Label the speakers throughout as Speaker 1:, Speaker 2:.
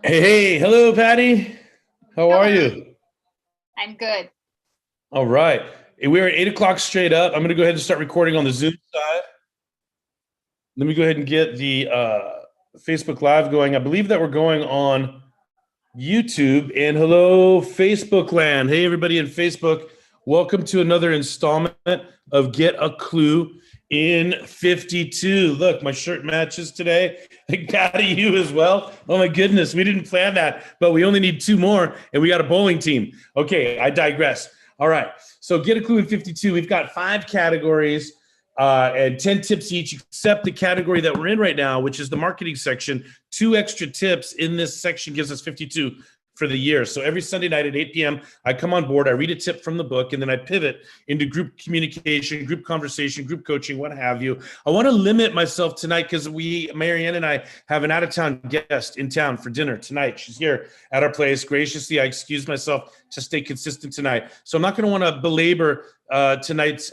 Speaker 1: Hey, hello, Patty. How are
Speaker 2: Hello,
Speaker 1: you?
Speaker 2: I'm good.
Speaker 1: All right. We're at 8 o'clock straight up. I'm going to go ahead and start recording on the Zoom side. Let me go ahead and get the Facebook Live going. I believe that we're going on YouTube. And hello, Facebook land. Hey, everybody in Facebook. Welcome to another installment of Get a Clue in 52. Look, my shirt matches today. Patty, you as well. Oh, my goodness. We didn't plan that, but we only need two more, and we got a bowling team. Okay, I digress. All right. So, Get a Clue in 52. We've got 5 categories and 10 tips each, except the category that we're in right now, which is the marketing section. 2 extra tips in this section gives us 52 for the year. So every Sunday night at 8 p.m., I come on board, I read a tip from the book, and then I pivot into group communication, group conversation, group coaching, what have you. I want to limit myself tonight because Marianne and I have an out-of-town guest in town for dinner tonight. She's here at our place. Graciously, I excuse myself to stay consistent tonight. So I'm not going to want to belabor tonight's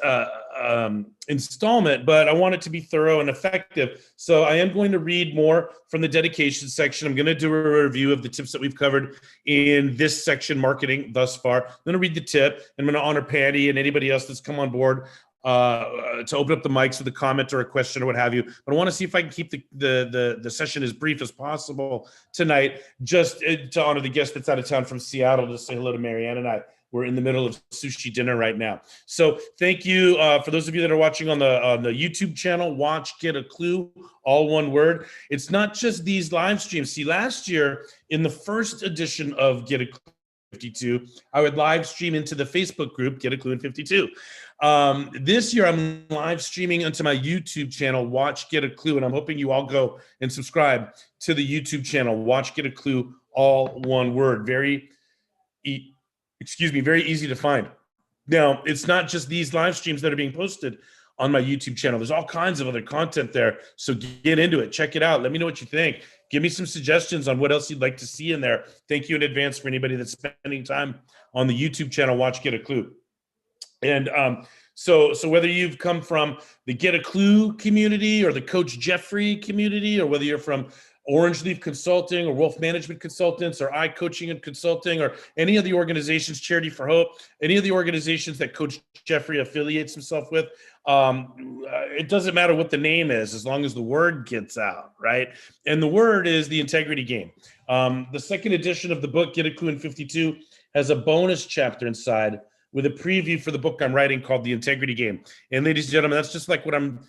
Speaker 1: installment, but I want it to be thorough and effective. So I am going to read more from the dedication section. I'm going to do a review of the tips that we've covered in this section, marketing thus far. I'm going to read the tip, and I'm going to honor Patty and anybody else that's come on board to open up the mics with a comment or a question or what have you. But I want to see if I can keep the session as brief as possible tonight, just to honor the guest that's out of town from Seattle, to say hello to Marianne and I. We're in the middle of sushi dinner right now. So thank you for those of you that are watching on the YouTube channel. Watch Get a Clue, all one word. It's not just these live streams. See, last year in the first edition of Get a Clue 52, I would live stream into the Facebook group Get a Clue in 52. This year I'm live streaming onto my YouTube channel, Watch Get a Clue, and I'm hoping you all go and subscribe to the YouTube channel, Watch Get a Clue, all one word. Very easy to find. Now, it's not just these live streams that are being posted on my YouTube channel. There's all kinds of other content there. So get into it. Check it out. Let me know what you think. Give me some suggestions on what else you'd like to see in there. Thank you in advance for anybody that's spending time on the YouTube channel, Watch Get a Clue. And so whether you've come from the Get a Clue community or the Coach Jeffrey community, or whether you're from Orange Leaf Consulting or Wolf Management Consultants or iCoaching and Consulting or any of the organizations, Charity for Hope, any of the organizations that Coach Jeffrey affiliates himself with, it doesn't matter what the name is as long as the word gets out, right? And the word is the integrity game. The second edition of the book, Get a Clue in 52, has a bonus chapter inside with a preview for the book I'm writing called The Integrity Game. And ladies and gentlemen, that's just like what I'm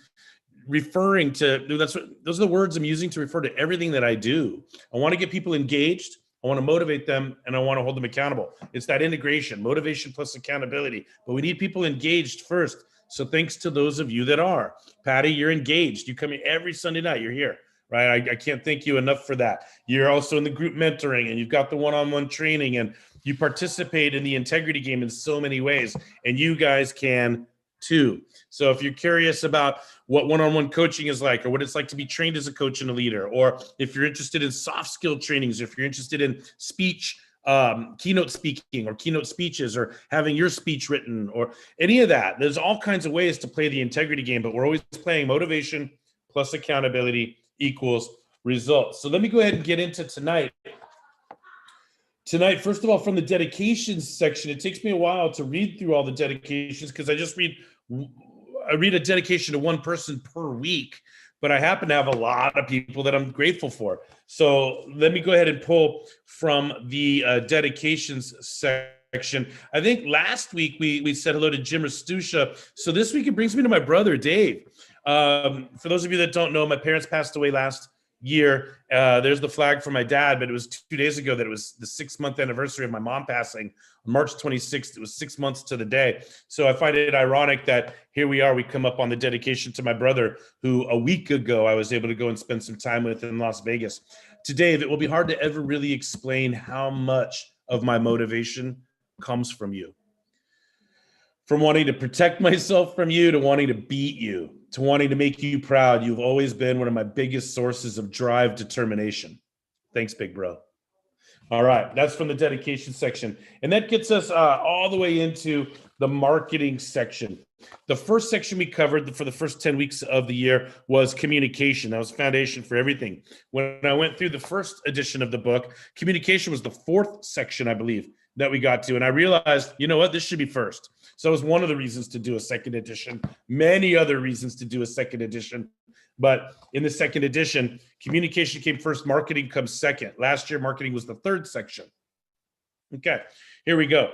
Speaker 1: referring to. Those are the words I'm using to refer to everything that I do. I want to get people engaged. I want to motivate them, and I want to hold them accountable. It's that integration, motivation plus accountability. But we need people engaged first. So thanks to those of you that are. Patty, you're engaged. You come here every Sunday night. You're here, right? I can't thank you enough for that. You're also in the group mentoring, and you've got the one-on-one training, and you participate in the integrity game in so many ways. And you guys can too. So if you're curious about what one-on-one coaching is like, or what it's like to be trained as a coach and a leader, or if you're interested in soft skill trainings, if you're interested in speech, keynote speaking or keynote speeches, or having your speech written, or any of that, there's all kinds of ways to play the integrity game, but we're always playing motivation plus accountability equals results. So let me go ahead and get into tonight. Tonight, first of all, from the dedications section, it takes me a while to read through all the dedications because I read a dedication to one person per week, but I happen to have a lot of people that I'm grateful for. So let me go ahead and pull from the dedications section. I think last week we said hello to Jim Rastusha. So this week it brings me to my brother, Dave. For those of you that don't know, my parents passed away last year. There's the flag for my dad, but it was 2 days ago that it was the 6-month anniversary of my mom passing on March 26th. It was 6 months to the day. So I find it ironic that here we are, we come up on the dedication to my brother, who a week ago I was able to go and spend some time with in Las Vegas. To Dave, it will be hard to ever really explain how much of my motivation comes from you. From wanting to protect myself from you, to wanting to beat you, to wanting to make you proud. You've always been one of my biggest sources of drive, determination. Thanks, big bro. All right, that's from the dedication section. And that gets us all the way into the marketing section. The first section we covered for the first 10 weeks of the year was communication. That was foundation for everything. When I went through the first edition of the book, communication was the fourth section, I believe, that we got to. And I realized, you know what, this should be first. So it was one of the reasons to do a second edition, many other reasons to do a second edition. But in the second edition, communication came first, marketing comes second. Last year, marketing was the third section. Okay, here we go.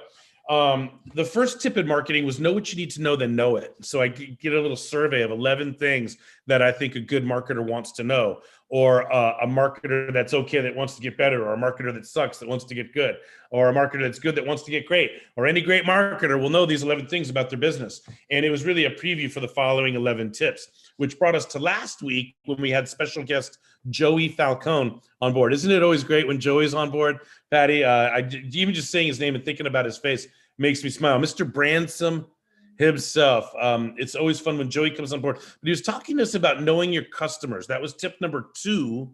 Speaker 1: The first tip in marketing was know what you need to know, then know it. So I get a little survey of 11 things that I think a good marketer wants to know, or a marketer that's okay that wants to get better, or a marketer that sucks that wants to get good, or a marketer that's good that wants to get great, or any great marketer will know these 11 things about their business. And it was really a preview for the following 11 tips, which brought us to last week when we had special guest Joey Falcone on board. Isn't it always great when Joey's on board, Patty? Even just saying his name and thinking about his face makes me smile. Mr. Bransom himself. It's always fun when Joey comes on board. But he was talking to us about knowing your customers. That was tip number 2,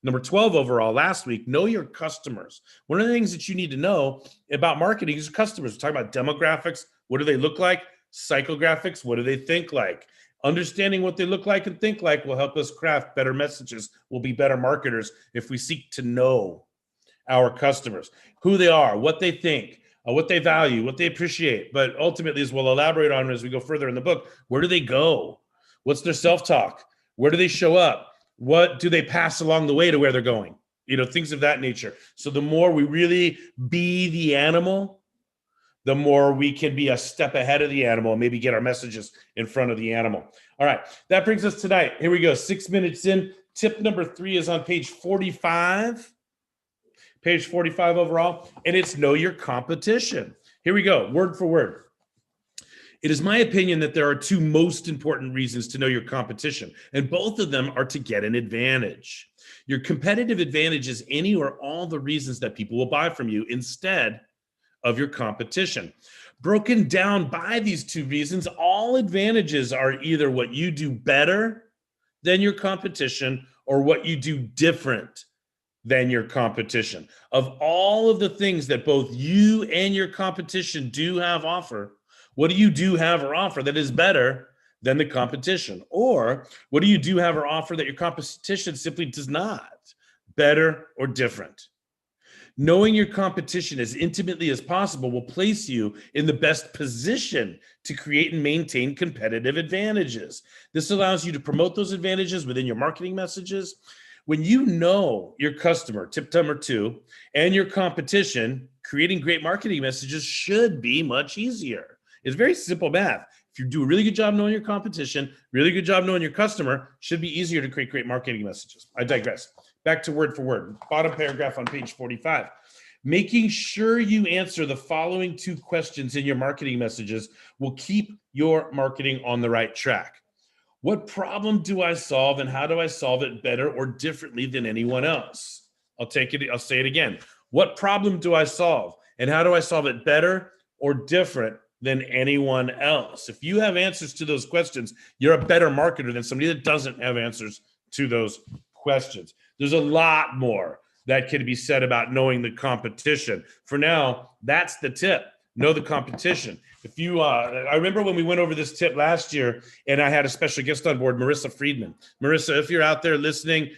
Speaker 1: number 12 overall last week. Know your customers. One of the things that you need to know about marketing is customers. We're talking about demographics. What do they look like? Psychographics. What do they think like? Understanding what they look like and think like will help us craft better messages. We'll be better marketers if we seek to know our customers, who they are, what they think, what they value, what they appreciate. But ultimately, as we'll elaborate on as we go further in the book, where do they go? What's their self-talk? Where do they show up? What do they pass along the way to where they're going? You know, things of that nature. So the more we really be the animal, the more we can be a step ahead of the animal and maybe get our messages in front of the animal. All right, that brings us tonight. Here we go, 6 minutes in. Tip number 3 is on page 45. Page 45 overall, and it's know your competition. Here we go, word for word. It is my opinion that there are 2 most important reasons to know your competition, and both of them are to get an advantage. Your competitive advantage is any or all the reasons that people will buy from you instead of your competition. Broken down by these 2 reasons, all advantages are either what you do better than your competition or what you do different than your competition. Of all of the things that both you and your competition do have offer, what do you do have or offer that is better than the competition? Or what do you do have or offer that your competition simply does not? Better or different? Knowing your competition as intimately as possible will place you in the best position to create and maintain competitive advantages. This allows you to promote those advantages within your marketing messages. When you know your customer, tip number 2, and your competition, creating great marketing messages should be much easier. It's very simple math. If you do a really good job knowing your competition, really good job knowing your customer, should be easier to create great marketing messages. I digress. Back to word for word. Bottom paragraph on page 45. Making sure you answer the following 2 questions in your marketing messages will keep your marketing on the right track. What problem do I solve, and how do I solve it better or differently than anyone else? I'll say it again. What problem do I solve, and how do I solve it better or different than anyone else? If you have answers to those questions, you're a better marketer than somebody that doesn't have answers to those questions. There's a lot more that can be said about knowing the competition. For now, that's the tip. Know the competition. If you, I remember when we went over this tip last year, and I had a special guest on board, Marissa Friedman. Marissa, if you're out there listening,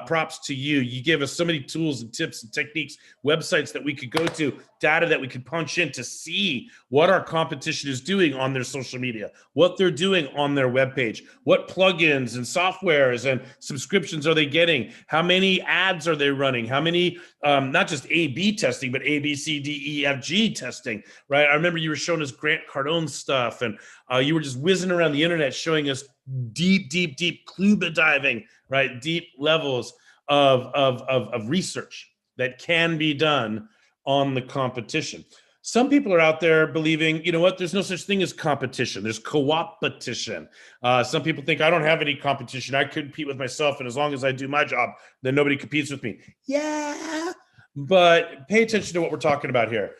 Speaker 1: props to you. You gave us so many tools and tips and techniques, websites that we could go to, data that we could punch in to see what our competition is doing on their social media, what they're doing on their webpage, what plugins and softwares and subscriptions are they getting, how many ads are they running, how many, not just A/B testing, but A, B, C, D, E, F, G testing, right? I remember you were showing us Grant Cardone stuff, and you were just whizzing around the internet showing us deep scuba diving, right? Deep levels of research that can be done on the competition. Some people are out there believing, you know what, there's no such thing as competition. There's co-opetition. Some people think I don't have any competition. I compete with myself, and as long as I do my job, then nobody competes with me. Yeah, but pay attention to what we're talking about here.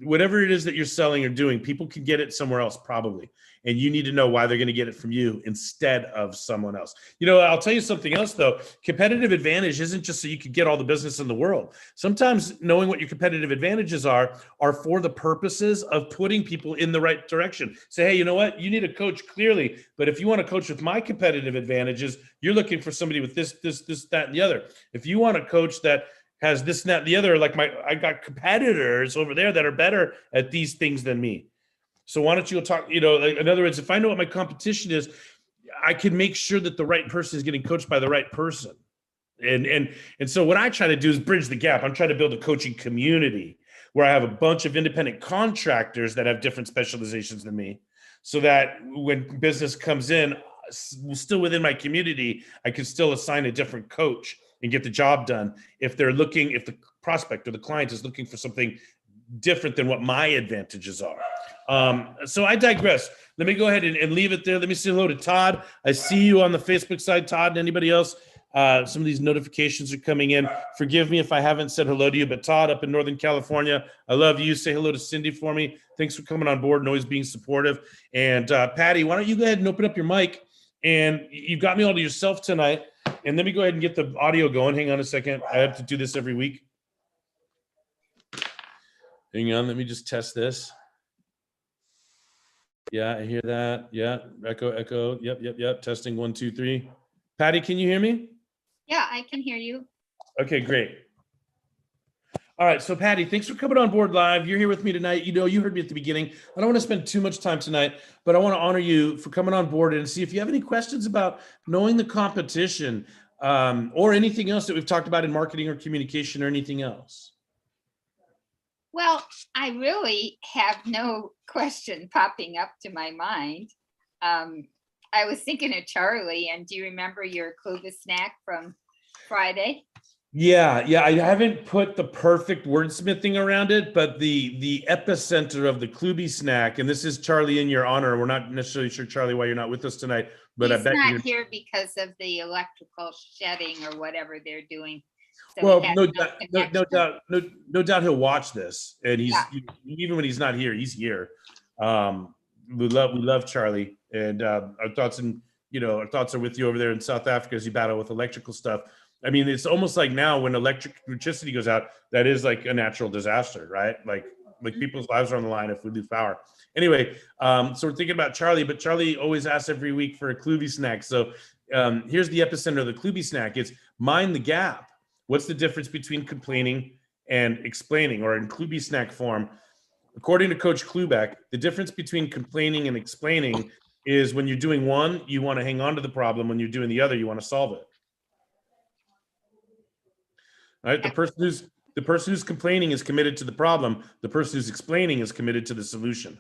Speaker 1: Whatever it is that you're selling or doing, people can get it somewhere else probably. And you need to know why they're going to get it from you instead of someone else. I'll tell you something else though. Competitive advantage isn't just so you can get all the business in the world. Sometimes knowing what your competitive advantages are for the purposes of putting people in the right direction. Say, hey, you know what? You need a coach clearly, but if you want to coach with my competitive advantages, you're looking for somebody with this, that, and the other. If you want a coach that has this, that, and the other, like I got competitors over there that are better at these things than me. So why don't you talk, like, in other words, if I know what my competition is, I can make sure that the right person is getting coached by the right person. And so what I try to do is bridge the gap. I'm trying to build a coaching community where I have a bunch of independent contractors that have different specializations than me, so that when business comes in, still within my community, I can still assign a different coach and get the job done if the prospect or the client is looking for something different than what my advantages are. So I digress. Let me go ahead and leave it there. Let me say hello to Todd. I see you on the Facebook side, Todd, and anybody else. Some of these notifications are coming in. Forgive me if I haven't said hello to you, but Todd up in Northern California, I love you. Say hello to Cindy for me. Thanks for coming on board and always being supportive. And Patty, why don't you go ahead and open up your mic? And you've got me all to yourself tonight. And let me go ahead and get the audio going. Hang on a second. I have to do this every week. Hang on. Let me just test this. Yeah, I hear that. Yeah. Echo. Yep. Testing 1, 2, 3. Patty, can you hear me?
Speaker 2: Yeah, I can hear you.
Speaker 1: Okay, great. All right. So Patty, thanks for coming on board live. You're here with me tonight. You heard me at the beginning. I don't want to spend too much time tonight, but I want to honor you for coming on board and see if you have any questions about knowing the competition, or anything else that we've talked about in marketing or communication or anything else.
Speaker 2: Well, I really have no question popping up to my mind. I was thinking of Charlie, and do you remember your Kluba snack from Friday?
Speaker 1: Yeah, I haven't put the perfect wordsmithing around it, but the epicenter of the Klubi snack, and this is Charlie in your honor. We're not necessarily sure, Charlie, why you're not with us tonight, but
Speaker 2: He's
Speaker 1: I bet
Speaker 2: not
Speaker 1: you're
Speaker 2: here because of the electrical shedding or whatever they're doing. So
Speaker 1: well, no doubt he'll watch this, and he's even when he's not here, he's here. We love Charlie, and our thoughts are with you over there in South Africa as you battle with electrical stuff. I mean, it's almost like now when electricity goes out, that is like a natural disaster, right? Like people's lives are on the line if we lose power. Anyway, so we're thinking about Charlie, but Charlie always asks every week for a Klubi snack. So here's the epicenter of the Klubi snack. It's mind the gap. What's the difference between complaining and explaining, or in Klubi snack form? According to Coach Klubeck, the difference between complaining and explaining is when you're doing one, you want to hang on to the problem. When you're doing the other, you want to solve it. All right. The person who's complaining is committed to the problem. The person who's explaining is committed to the solution.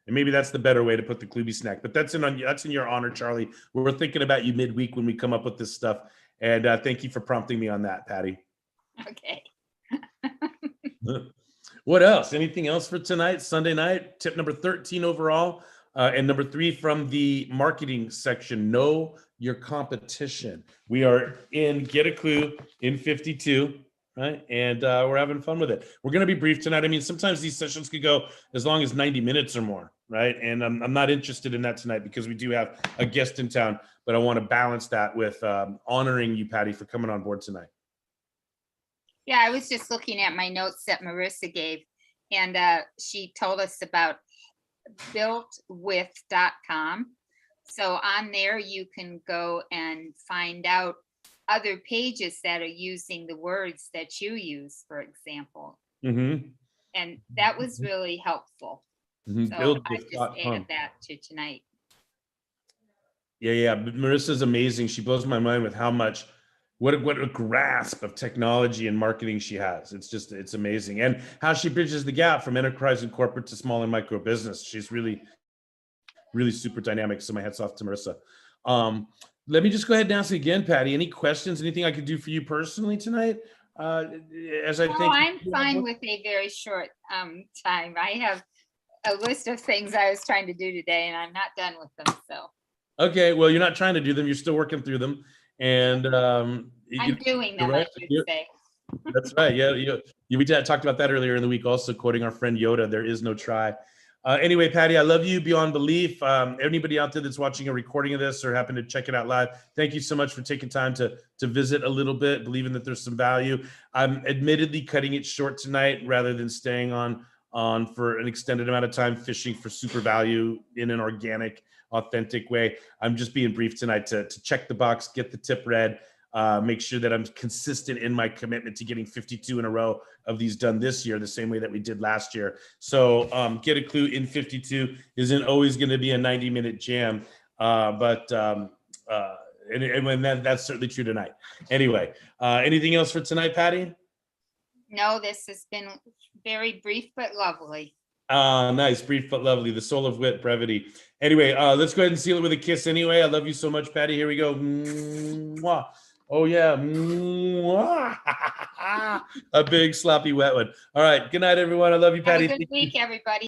Speaker 1: And maybe that's the better way to put the Klubi snack. But that's in your honor, Charlie. We're thinking about you midweek when we come up with this stuff. And thank you for prompting me on that, Patty.
Speaker 2: Okay.
Speaker 1: What else? Anything else for tonight? Sunday night, tip number 13 overall. And number 3 from the marketing section, know your competition. We are in Get a Clue in 52, right? And we're having fun with it. We're going to be brief tonight. I mean, sometimes these sessions could go as long as 90 minutes or more, right? And I'm not interested in that tonight because we do have a guest in town, but I want to balance that with honoring you, Patty, for coming on board tonight.
Speaker 2: Yeah, I was just looking at my notes that Marissa gave, and she told us about builtwith.com. So on there, you can go and find out other pages that are using the words that you use, for example.
Speaker 1: Mm-hmm.
Speaker 2: And that was really helpful.
Speaker 1: Mm-hmm.
Speaker 2: So I just added that to tonight.
Speaker 1: Yeah. But Marissa's amazing. She blows my mind with how much, what a grasp of technology and marketing she has. It's amazing. And how she bridges the gap from enterprise and corporate to small and micro business. She's really super dynamic. So my hats off to Marissa. Let me just go ahead and ask again, Patty, any questions, anything I could do for you personally tonight? I'm
Speaker 2: fine with a very short time. I have a list of things I was trying to do today, and I'm not done with them. So.
Speaker 1: Okay, well, you're not trying to do them. You're still working through them. And
Speaker 2: I'm doing them, I should say.
Speaker 1: That's right. Yeah, we talked about that earlier in the week, also quoting our friend Yoda, there is no try. Anyway, Patty, I love you beyond belief. Anybody out there that's watching a recording of this or happen to check it out live, thank you so much for taking time to visit a little bit, believing that there's some value. I'm admittedly cutting it short tonight rather than staying on for an extended amount of time fishing for super value in an organic, authentic way. I'm just being brief tonight to check the box, get the tip read, make sure that I'm consistent in my commitment to getting 52 in a row of these done this year, the same way that we did last year. So get a clue in 52 isn't always going to be a 90-minute jam, but and that's certainly true tonight. Anyway, anything else for tonight, Patty?
Speaker 2: No, this has been very brief but lovely.
Speaker 1: Nice, brief but lovely. The soul of wit, brevity. Anyway, let's go ahead and seal it with a kiss anyway. I love you so much, Patty. Here we go. Mwah. Oh yeah. Mwah. A big sloppy wet one. All right. Good night, everyone. I love you,
Speaker 2: Have
Speaker 1: Patty.
Speaker 2: a good week, everybody.